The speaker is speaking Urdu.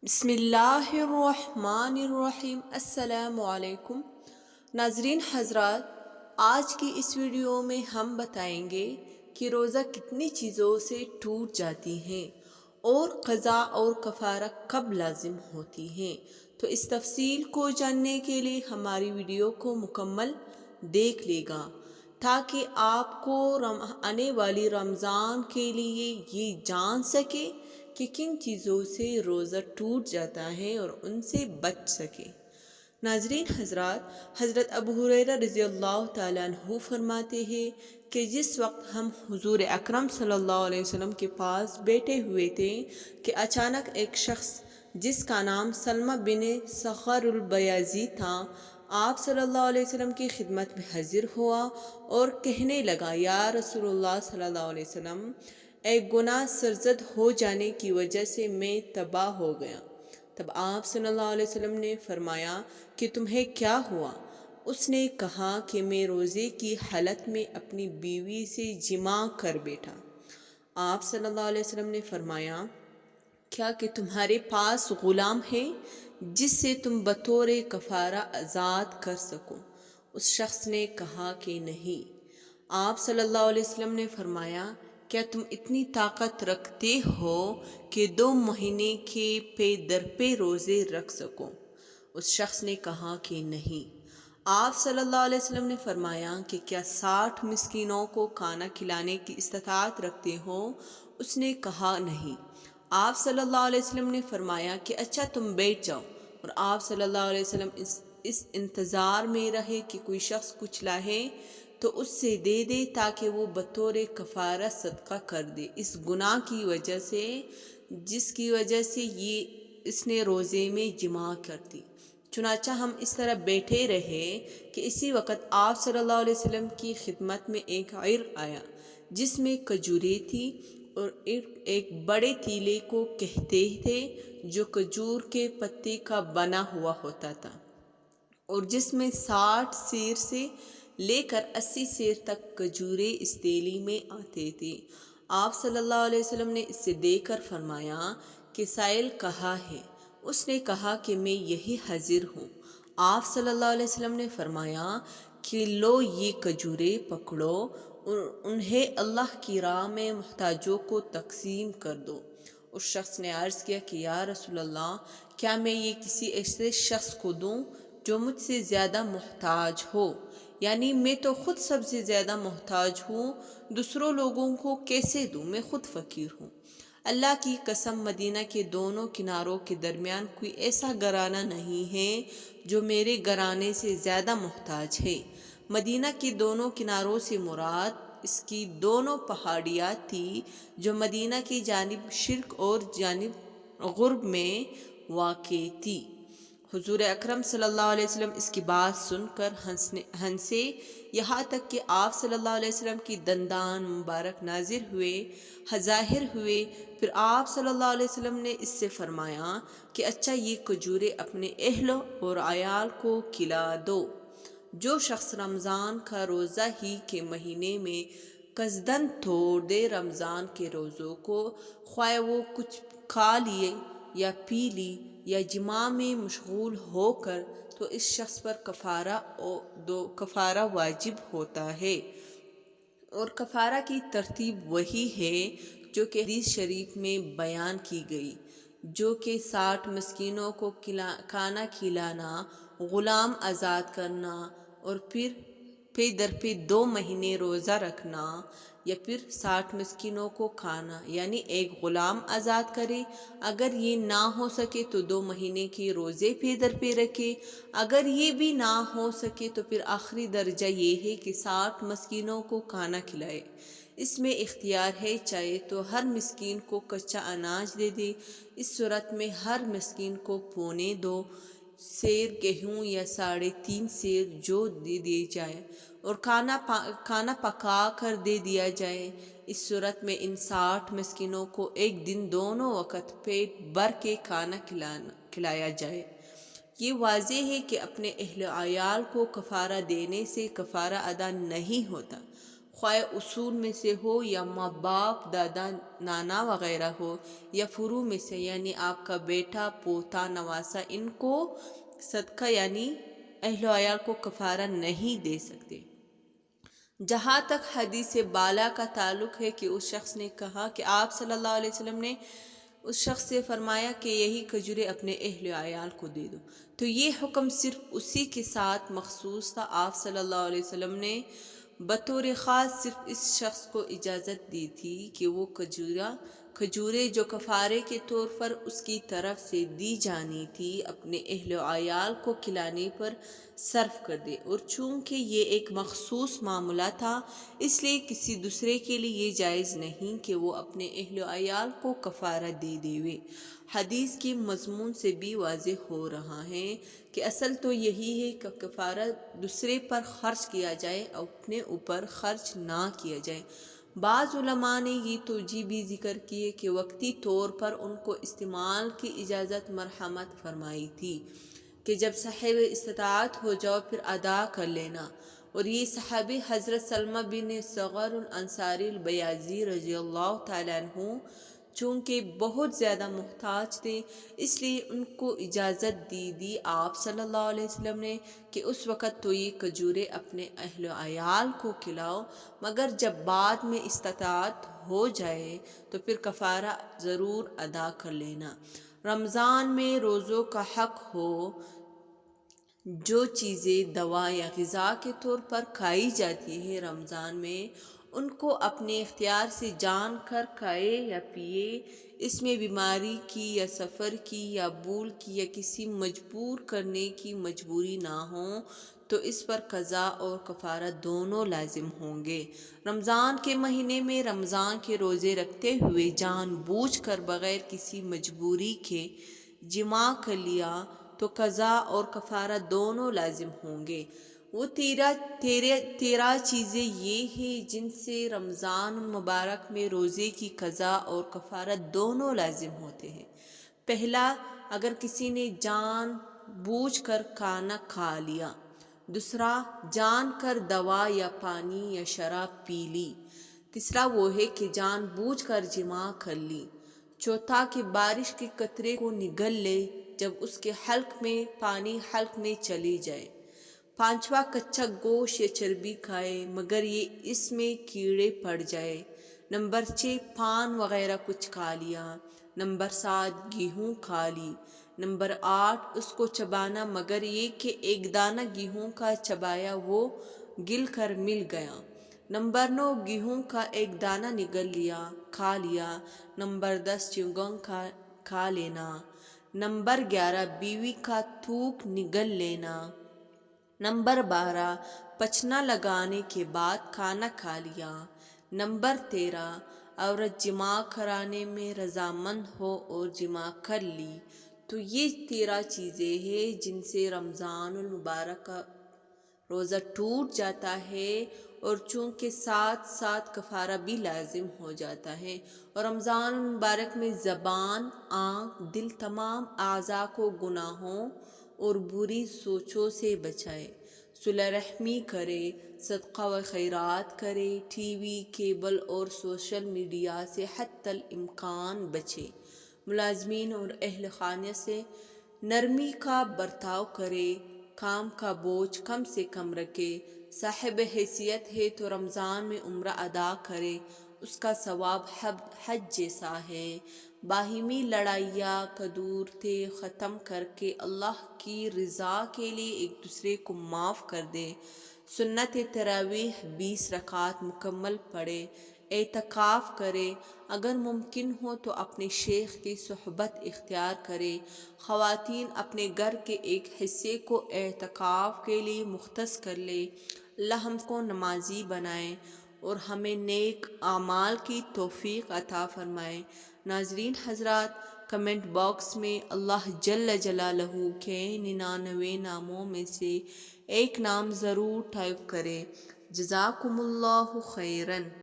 بسم اللہ الرحمن الرحیم۔ السلام علیکم ناظرین حضرات، آج کی اس ویڈیو میں ہم بتائیں گے کہ روزہ کتنی چیزوں سے ٹوٹ جاتی ہیں اور قضا اور کفارہ کب لازم ہوتی ہیں۔ تو اس تفصیل کو جاننے کے لیے ہماری ویڈیو کو مکمل دیکھ لے گا تاکہ آپ کو آنے والی رمضان کے لیے یہ جان سکے کہ کن چیزوں سے روزہ ٹوٹ جاتا ہے اور ان سے بچ سکے۔ ناظرین حضرات، حضرت ابو ہریرہ رضی اللہ تعالیٰ عنہ فرماتے ہیں کہ جس وقت ہم حضور اکرم صلی اللہ علیہ وسلم کے پاس بیٹھے ہوئے تھے کہ اچانک ایک شخص جس کا نام سلمہ بن صخر البیاضی تھا، آپ صلی اللہ علیہ وسلم کی خدمت میں حاضر ہوا اور کہنے لگا، یا رسول اللہ صلی اللہ علیہ وسلم، ایک گناہ سرزد ہو جانے کی وجہ سے میں تباہ ہو گیا۔ تب آپ صلی اللہ علیہ وسلم نے فرمایا کہ تمہیں کیا ہوا؟ اس نے کہا کہ میں روزے کی حالت میں اپنی بیوی سے جماع کر بیٹھا۔ آپ صلی اللہ علیہ وسلم نے فرمایا، کیا کہ تمہارے پاس غلام ہے جس سے تم بطور کفارہ آزاد کر سکو؟ اس شخص نے کہا کہ نہیں۔ آپ صلی اللہ علیہ وسلم نے فرمایا، کیا تم اتنی طاقت رکھتے ہو کہ 2 مہینے کے پے در پے روزے رکھ سکو؟ اس شخص نے کہا کہ نہیں۔ آپ صلی اللہ علیہ وسلم نے فرمایا کہ کیا 60 مسکینوں کو کھانا کھلانے کی استطاعت رکھتے ہو؟ اس نے کہا نہیں۔ آپ صلی اللہ علیہ وسلم نے فرمایا کہ اچھا تم بیٹھ جاؤ، اور آپ صلی اللہ علیہ وسلم اس انتظار میں رہے کہ کوئی شخص کچھ لاہے تو اس سے دے دے تاکہ وہ بطور کفارہ صدقہ کر دے اس گناہ کی وجہ سے جس کی وجہ سے اس نے روزے میں جماع کر دی۔ چنانچہ ہم اس طرح بیٹھے رہے کہ اسی وقت آپ صلی اللہ علیہ وسلم کی خدمت میں ایک عرق آیا جس میں کھجوریں تھی، اور ایک بڑے تیلے کو کہتے تھے جو کھجور کے پتے کا بنا ہوا ہوتا تھا، اور جس میں 60 سیر سے لے کر 80 سیر تک کھجوریں اس تیلی میں آتے تھے۔ آپ صلی اللہ علیہ وسلم نے اسے دیکھ کر فرمایا کہ سائل کہاں ہے؟ اس نے کہا کہ میں یہی حاضر ہوں۔ آپ صلی اللہ علیہ وسلم نے فرمایا کہ لو یہ کھجوریں پکڑو اور انہیں اللہ کی راہ میں محتاجوں کو تقسیم کر دو۔ اس شخص نے عرض کیا کہ یا رسول اللہ، کیا میں یہ کسی ایسے شخص کو دوں جو مجھ سے زیادہ محتاج ہو؟ یعنی میں تو خود سب سے زیادہ محتاج ہوں، دوسروں لوگوں کو کیسے دوں؟ میں خود فقیر ہوں۔ اللہ کی قسم، مدینہ کے دونوں کناروں کے درمیان کوئی ایسا گھرانہ نہیں ہے جو میرے گھرانے سے زیادہ محتاج ہے۔ مدینہ کے دونوں کناروں سے مراد اس کی دونوں پہاڑیاں تھی جو مدینہ کی جانب شرق اور جانب غرب میں واقع تھی۔ حضور اکرم صلی اللہ علیہ وسلم اس کی بات سن کر ہنسے، یہاں تک کہ آپ صلی اللہ علیہ وسلم کی دندان مبارک ظاہر ہوئے۔ پھر آپ صلی اللہ علیہ وسلم نے اس سے فرمایا کہ اچھا یہ کھجوریں اپنے اہل اور عیال کو کھلا دو۔ جو شخص رمضان کا روزہ ہی کے مہینے میں قصداً توڑ دے رمضان کے روزوں کو، خواہ وہ کچھ کھا لیے یا پی لی یا جماع میں مشغول ہو کر، تو اس شخص پر کفارہ واجب ہوتا ہے۔ اور کفارہ کی ترتیب وہی ہے جو کہ حدیث شریف میں بیان کی گئی، جو کہ 60 مسکینوں کو کھانا کھلانا، غلام آزاد کرنا، اور پھر پے در پے 2 مہینے روزہ رکھنا، یا پھر 60 مسکینوں کو کھانا، یعنی ایک غلام آزاد کرے۔ اگر یہ نہ ہو سکے تو 2 مہینے کے روزے پے در پے رکھے۔ اگر یہ بھی نہ ہو سکے تو پھر آخری درجہ یہ ہے کہ 60 مسکینوں کو کھانا کھلائے۔ اس میں اختیار ہے، چاہے تو ہر مسکین کو کچا اناج دے دے۔ اس صورت میں ہر مسکین کو 2.25 سیر گیہوں یا 3.5 سیر جو دے دی جائے، اور کھانا پکا کر دے دیا جائے۔ اس صورت میں ان 60 مسکینوں کو ایک دن دونوں وقت پیٹ بھر کے کھانا کھلایا جائے۔ یہ واضح ہے کہ اپنے اہل عیال کو کفارہ دینے سے کفارہ ادا نہیں ہوتا۔ خواہ اصول میں سے ہو یا ماں باپ دادا نانا وغیرہ ہو، یا فروع میں سے یعنی آپ کا بیٹا پوتا نواسا، ان کو صدقہ یعنی اہل و عیال کو کفارہ نہیں دے سکتے۔ جہاں تک حدیث بالا کا تعلق ہے کہ اس شخص نے کہا کہ آپ صلی اللہ علیہ وسلم نے اس شخص سے فرمایا کہ یہی کھجوریں اپنے اہل و عیال کو دے دو، تو یہ حکم صرف اسی کے ساتھ مخصوص تھا۔ آپ صلی اللہ علیہ وسلم نے بطور خاص صرف اس شخص کو اجازت دی تھی کہ وہ کھجوریں جو کفارے کے طور پر اس کی طرف سے دی جانی تھی اپنے اہل و عیال کو کھلانے پر صرف کر دے، اور چونکہ یہ ایک مخصوص معاملہ تھا اس لیے کسی دوسرے کے لیے یہ جائز نہیں کہ وہ اپنے اہل و عیال کو کفارہ دے دیوے۔ حدیث کے مضمون سے بھی واضح ہو رہا ہے کہ اصل تو یہی ہے کہ کفارہ دوسرے پر خرچ کیا جائے، اپنے اوپر خرچ نہ کیا جائے۔ بعض علماء نے یہ توجہ بھی ذکر کی ہے کہ وقتی طور پر ان کو استعمال کی اجازت مرحمت فرمائی تھی کہ جب صاحب استطاعت ہو جاؤ پھر ادا کر لینا، اور یہ صحابی حضرت سلمہ بن صغر الانصاری البیاضی رضی اللہ تعالیٰ عنہ چونکہ بہت زیادہ محتاج تھے اس لیے ان کو اجازت دی آپ صلی اللہ علیہ وسلم نے کہ اس وقت تو یہ کھجوریں اپنے اہل و عیال کو کھلاؤ، مگر جب بعد میں استطاعت ہو جائے تو پھر کفارہ ضرور ادا کر لینا۔ رمضان میں روزوں کا حق ہو، جو چیزیں دوا یا غذا کے طور پر کھائی جاتی ہے رمضان میں، ان کو اپنے اختیار سے جان کر کھائے یا پیے، اس میں بیماری کی یا سفر کی یا بھول کی یا کسی مجبور کرنے کی مجبوری نہ ہو تو اس پر قضا اور کفارہ دونوں لازم ہوں گے۔ رمضان کے مہینے میں رمضان کے روزے رکھتے ہوئے جان بوجھ کر بغیر کسی مجبوری کے جماع کر لیا تو قضا اور کفارہ دونوں لازم ہوں گے۔ وہ 13 چیزیں یہ ہیں جن سے رمضان المبارک میں روزے کی قضا اور کفارہ دونوں لازم ہوتے ہیں۔ پہلا، اگر کسی نے جان بوجھ کر کھانا کھا لیا۔ دوسرا، جان کر دوا یا پانی یا شراب پی لی۔ تیسرا وہ ہے کہ جان بوجھ کر جماع کر لی۔ چوتھا کہ بارش کے قطرے کو نگل لے جب اس کے حلق میں پانی حلق میں چلی جائے۔ پانچواں، کچا گوشت یا چربی کھائے مگر یہ اس میں کیڑے پڑ جائے۔ نمبر 6، پان وغیرہ کچھ کھا لیا۔ نمبر 7، گیہوں کھا لی۔ نمبر 8، اس کو چبانا مگر یہ کہ ایک دانہ گیہوں کا چبایا وہ گل کر مل گیا۔ نمبر 9، گیہوں کا ایک دانہ نگل لیا کھا لیا۔ نمبر 10، چیونگم کھا لینا۔ نمبر 11، بیوی کا تھوک نگل لینا۔ نمبر 12، پچنا لگانے کے بعد کھانا کھا لیا۔ نمبر 13، عورت جماع کرانے میں رضامند ہو اور جماع کر لی۔ تو یہ 13 چیزیں ہیں جن سے رمضان المبارک کا روزہ ٹوٹ جاتا ہے، اور چونکہ ساتھ ساتھ کفارہ بھی لازم ہو جاتا ہے۔ اور رمضان المبارک میں زبان، آنکھ، دل، تمام اعضاء کو گناہوں اور بری سوچوں سے بچائے، صلہ رحمی کرے، صدقہ و خیرات کرے، ٹی وی، کیبل اور سوشل میڈیا سے حتی الامکان بچے، ملازمین اور اہل خانہ سے نرمی کا برتاؤ کرے، کام کا بوجھ کم سے کم رکھے، صاحب حیثیت ہے تو رمضان میں عمرہ ادا کرے، اس کا ثواب حج جیسا ہے۔ باہمی لڑائیاں کدورتے ختم کر کے اللہ کی رضا کے لیے ایک دوسرے کو معاف کر دے، سنت تراویح 20 رکعات مکمل پڑھے، اعتکاف کرے، اگر ممکن ہو تو اپنے شیخ کی صحبت اختیار کرے۔ خواتین اپنے گھر کے ایک حصے کو اعتکاف کے لیے مختص کر لے۔ اللہ ہم کو نمازی بنائے اور ہمیں نیک اعمال کی توفیق عطا فرمائے۔ ناظرین حضرات، کمنٹ باکس میں اللہ جل جلالہ کے 99 ناموں میں سے ایک نام ضرور ٹائپ کریں۔ جزاکم اللہ خیرن۔